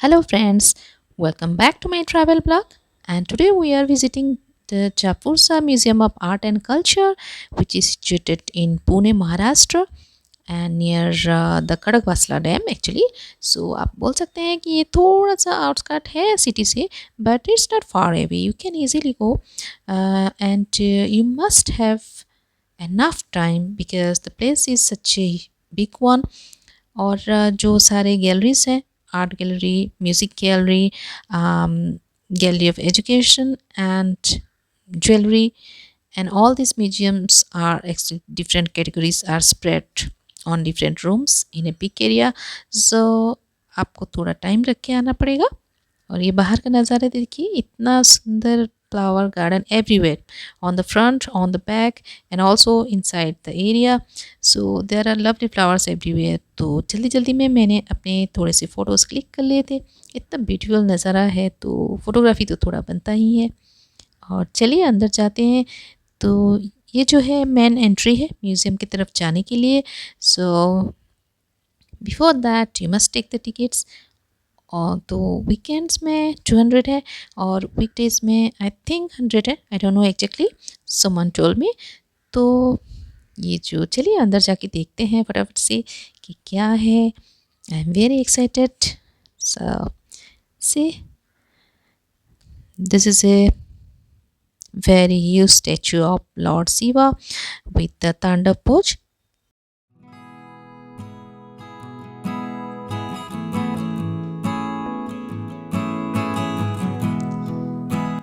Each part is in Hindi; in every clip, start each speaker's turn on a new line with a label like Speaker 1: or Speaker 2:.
Speaker 1: Hello, friends. Welcome back to my travel blog. And today we are visiting the Chapursa Museum of Art and Culture, which is situated in Pune, Maharashtra, and near the Khadakwasla dam actually. So आप बोल सकते हैं कि ये थोड़ा सा आउटस्कर्ट है सिटी से, but it's not far away. You can easily go and you must have enough time because the place is such a big one. और जो सारे गैलरीज हैं, art gallery, music gallery, gallery of education and jewelry, and all these museums are actually different categories are spread on different rooms in a big area. So आपको थोड़ा टाइम रख के आना पड़ेगा. और ये बाहर का नज़ारा देखिए, इतना सुंदर flower garden everywhere, on the front, on the back, and also inside the area. So there are lovely flowers everywhere. तो जल्दी जल्दी में मैंने अपने थोड़े से फ़ोटोज़ क्लिक कर लिए थे. इतना ब्यूटीफुल नज़ारा है तो फ़ोटोग्राफी तो थोड़ा बनता ही है. और चलिए अंदर जाते हैं. तो ये जो है मेन एंट्री है म्यूज़ियम की तरफ जाने के लिए. So before that you must take the tickets. और तो वीकेंड्स में 200 है और वीकडेज में आई थिंक 100 है. I don't know exactly, someone told me. तो ये जो, चलिए अंदर जाके देखते हैं फटाफट से कि क्या है. I am very excited. So see, this is a very huge statue of Lord Shiva with the Tandav pose.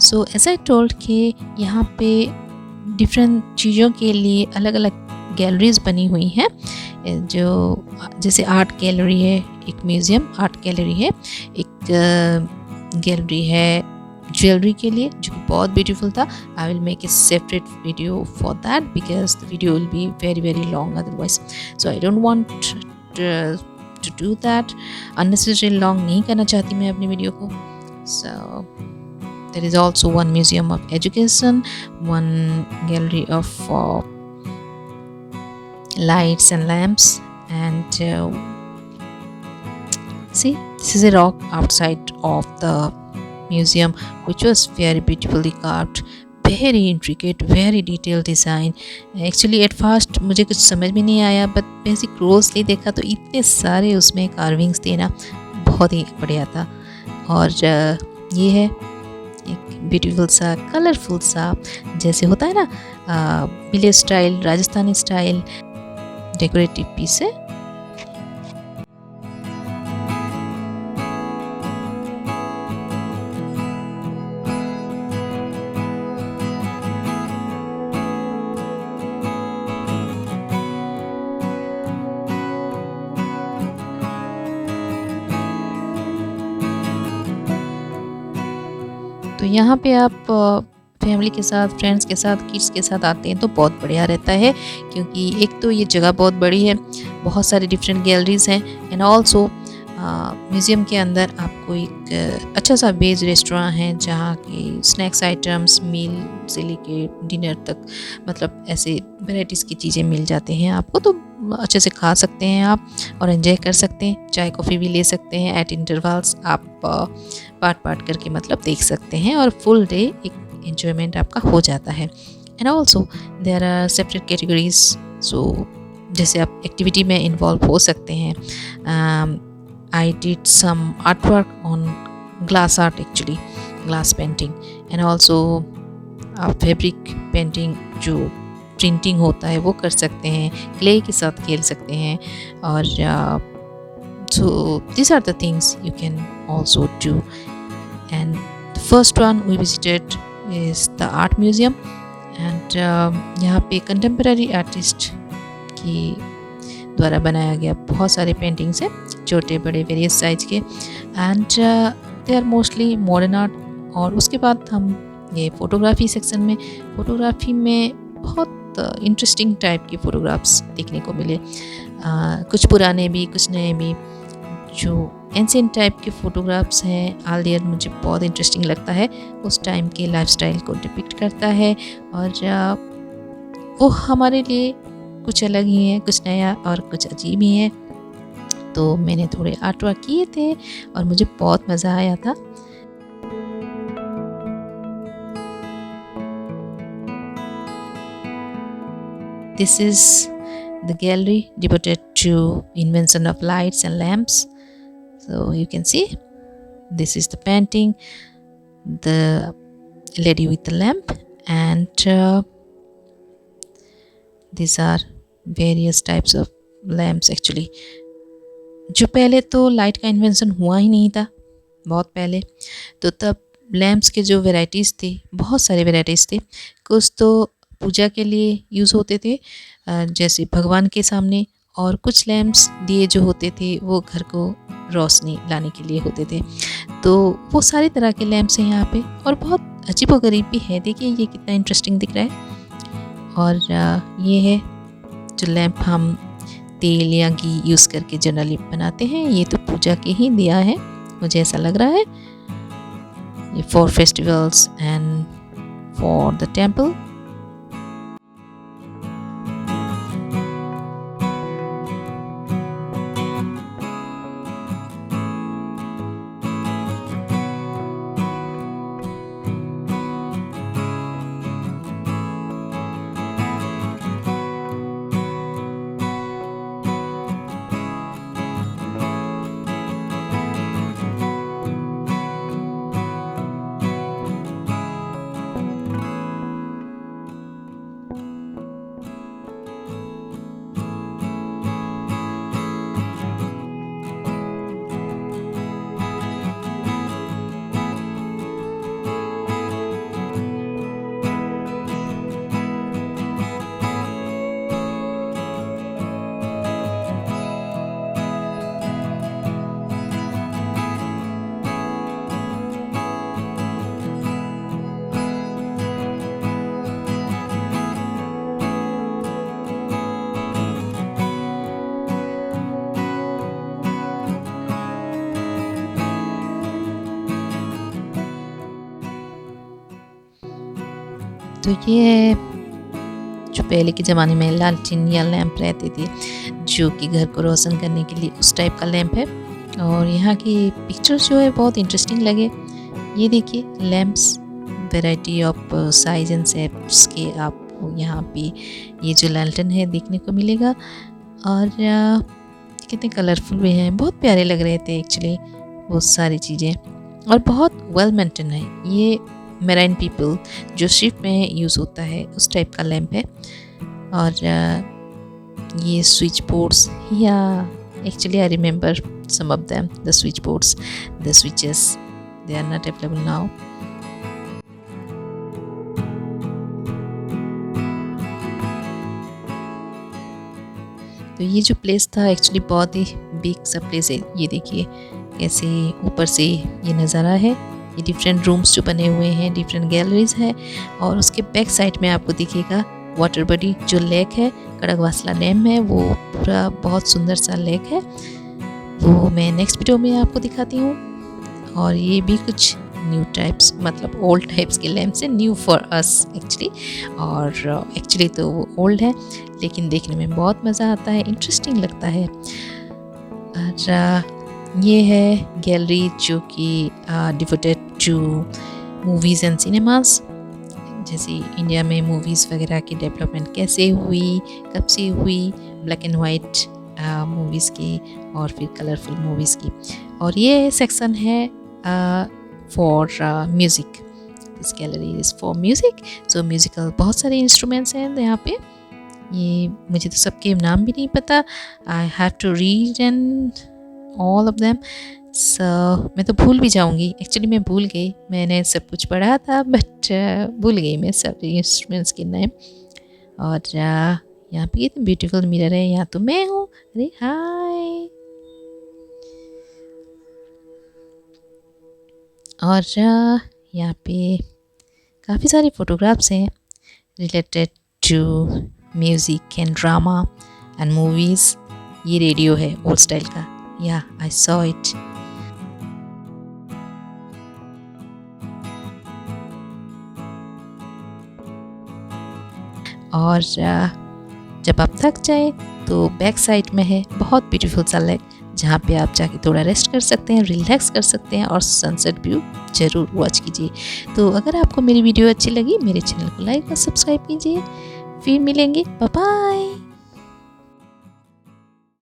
Speaker 1: So as I told कि यहाँ पे डिफरेंट चीज़ों के लिए अलग अलग गैलरीज बनी हुई हैं. जो जैसे आर्ट गैलरी है, एक म्यूज़ियम आर्ट गैलरी है, एक गैलरी है ज्वेलरी के लिए जो कि बहुत ब्यूटीफुल था. I will make a separate video for that because the video will be very very long otherwise. So I don't want to do that. Unnecessary long नहीं करना चाहती मैं अपनी वीडियो को. सो there is also one museum of education, one gallery of lights and lamps, and see, this is a rock outside of the museum which was very beautifully carved, very intricate, very detailed design. Actually at first मुझे कुछ समझ में नहीं आया, but वैसे क्लोजली देखा तो इतने सारे उसमें carvings थे ना, बहुत ही बढ़िया था. और ये है एक ब्यूटीफुल सा, कलरफुल सा, जैसे होता है ना village style, Rajasthani style decorative piece है. तो यहाँ पे आप फैमिली के साथ, फ्रेंड्स के साथ, किड्स के साथ आते हैं तो बहुत बढ़िया रहता है. क्योंकि एक तो ये जगह बहुत बड़ी है, बहुत सारी डिफरेंट गैलरीज हैं, एंड ऑल्सो म्यूज़ियम के अंदर आपको एक अच्छा सा वेज रेस्टोरेंट है जहाँ के स्नैक्स आइटम्स, मील से लेके डिनर तक, मतलब ऐसे वेराइटीज़ की चीज़ें मिल जाते हैं आपको. तो अच्छे से खा सकते हैं आप और एंजॉय कर सकते हैं. चाय कॉफ़ी भी ले सकते हैं एट इंटरवल्स. आप पार्ट पार्ट करके मतलब देख सकते हैं और फुल डे एक एन्जॉयमेंट आपका हो जाता है. And also there are separate categories. So जैसे आप एक्टिविटी में इन्वॉल्व हो सकते हैं. I did some artwork on glass art actually, glass painting, and also fabric painting जो प्रिंटिंग होता है वो कर सकते हैं, क्ले के साथ खेल सकते हैं. और so these are the things you can also do. And the first one we visited is the art museum, and यहाँ पे कंटेम्प्रेरी आर्टिस्ट की द्वारा बनाया गया बहुत सारे पेंटिंग्स हैं, छोटे बड़े वेरियस साइज के, and they are mostly modern art. और उसके बाद हम ये फ़ोटोग्राफी सेक्शन में, फ़ोटोग्राफी में बहुत इंटरेस्टिंग टाइप की फ़ोटोग्राफ्स देखने को मिले. कुछ पुराने भी, कुछ नए भी. जो एंशिएंट टाइप के फ़ोटोग्राफ्स हैं आलियर, मुझे बहुत इंटरेस्टिंग लगता है. उस टाइम के लाइफस्टाइल को डिपिक्ट करता है और वो हमारे लिए कुछ अलग ही है, कुछ नया और कुछ अजीब ही है. तो मैंने थोड़े आर्ट वर्क किए थे और मुझे बहुत मज़ा आया था। This is the gallery devoted to invention of lights and lamps. So you can see this is the painting, the lady with the lamp, and these are various types of lamps actually. जो पहले तो लाइट का इन्वेंशन हुआ ही नहीं था, बहुत पहले, तो तब लैम्प्स के जो वैराइटीज़ थे, बहुत सारे वैराइटीज़ थे। कुछ तो पूजा के लिए यूज़ होते थे जैसे भगवान के सामने, और कुछ लैम्प्स दिए जो होते थे वो घर को रोशनी लाने के लिए होते थे। तो वो सारी तरह के लैम्प्स हैं यहाँ पे, और बहुत अजीबोगरीब भी है। देखिए ये कितना इंटरेस्टिंग दिख रहा है। और ये है जो लैम्प हम तेल या घी यूज़ करके जनरली बनाते हैं। ये तो पूजा के ही दिया है, मुझे ऐसा लग रहा है। ये for festivals and for the temple. तो ये जो पहले के ज़माने में लालटेन या लैंप रहते थे, जो कि घर को रोशन करने के लिए, उस टाइप का लैंप है। और यहाँ की पिक्चर्स जो है बहुत इंटरेस्टिंग लगे। ये देखिए lamps, variety of size and shapes के आपको यहाँ पे ये जो लालटेन है देखने को मिलेगा। और कितने कलरफुल भी हैं, बहुत प्यारे लग रहे थे एक्चुअली वो सारी चीज़ें। और बहुत वेल मेंटेन है। ये मेराइन पीपल जो शिप में यूज़ होता है उस टाइप का लैंप है। और ये स्विच बोर्ड्स, या actually I remember some of them, the switch boards, the switches, they are not available now. तो ये जो प्लेस था एक्चुअली बहुत ही बिग सा प्लेस है। ये देखिए कैसे ऊपर से ये नज़ारा है। ये डिफरेंट रूम्स जो बने हुए हैं, डिफरेंट गैलरीज है। और उसके बैक साइड में आपको दिखेगा वाटर बॉडी जो लेक है, कड़कवासला डैम है, वो पूरा बहुत सुंदर सा लेक है। वो मैं नेक्स्ट वीडियो में आपको दिखाती हूँ। और ये भी कुछ न्यू टाइप्स, मतलब ओल्ड टाइप्स के लैम्प्स है, न्यू फॉर अस एक्चुअली। और एक्चुअली तो वो ओल्ड है, लेकिन देखने में बहुत मज़ा आता है, इंटरेस्टिंग लगता है। और ये है गैलरी जो कि devoted to movies and cinemas. जैसे इंडिया में मूवीज़ वगैरह की डेवलपमेंट कैसे हुई, कब से हुई, ब्लैक एंड वाइट मूवीज़ की और फिर कलरफुल मूवीज़ की। और ये सेक्शन है for music. This gallery is for music. So musical बहुत सारे इंस्ट्रूमेंट्स हैं यहाँ पे। ये मुझे तो सबके नाम भी नहीं पता, I have to read and all of them. So मैं तो भूल भी जाऊंगी, एक्चुअली मैं भूल गई, मैंने सब कुछ पढ़ा था बट भूल गई मैं सब इंस्ट्रूमेंट्स के नाम। और यहाँ पे कितनी ब्यूटीफुल मिरर है, यहाँ तो मैं हूँ, अरे हाय। और यहाँ पे काफ़ी सारी फोटोग्राफ्स हैं related to music and drama and movies. ये रेडियो है ओल्ड स्टाइल का, या आई सॉ इट। और जब आप थक जाए तो बैक साइड में है बहुत ब्यूटीफुल सा लेक, जहाँ पे आप जाके थोड़ा रेस्ट कर सकते हैं, रिलैक्स कर सकते हैं और सनसेट व्यू ज़रूर वॉच कीजिए। तो अगर आपको मेरी वीडियो अच्छी लगी मेरे चैनल को लाइक और सब्सक्राइब कीजिए। फिर मिलेंगे, बाय बाय।